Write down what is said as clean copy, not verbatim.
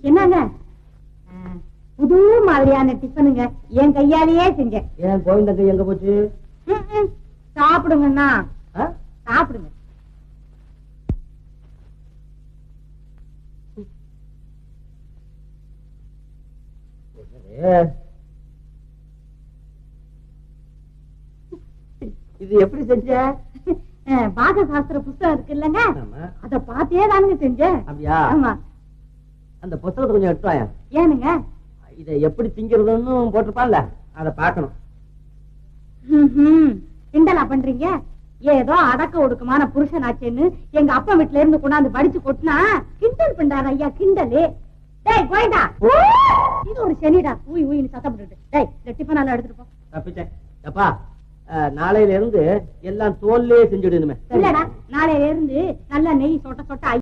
என்னங்க புது மாதிரியான டிஃபனுங்க என் கையாலேயே செஞ்ச. ஏன் கோவிந்த கை எங்க போச்சு? சாப்பிடுங்கண்ணா, சாப்பிடுங்க. இது எப்படி செஞ்ச? பாக சாஸ்திர புஸ்தகம் இருக்கு இல்லங்க, அத பார்த்தே தானுங்க செஞ்சேன். அப்படியா? ஆமா. அந்த புத்தகத்தை கொஞ்சம் எடுத்துவாயா. ஏனுங்க? இதை எப்படி திங்கிறதுன்னு போட்டிருப்பான்ல, அதை பார்க்கணும். கிண்டலா பண்றீங்க? ஏதோ அடக்க ஒடுக்கமான புருஷன் ஆச்சேன்னு எங்க அப்பா வீட்டுல இருந்து கொண்டாந்து படிச்சு கொட்டினா கிண்டல் பண்றாரு ஐயா, கிண்டலு. டேய் கோயிண்டா, இது ஒரு சனிடா, ஊய் ஊயின்னு சத்தம் போட்டுட்டு. டேய் இந்த டிஃபன் எல்லாம் எடுத்துட்டு போ. தப்பிச்சேன். அப்பா நாளையில இருந்து எல்லாம் தோல்லே செஞ்சுடுமே. இல்லடா, நாளையில இருந்து நல்லா நெய் சொட்ட சொட்ட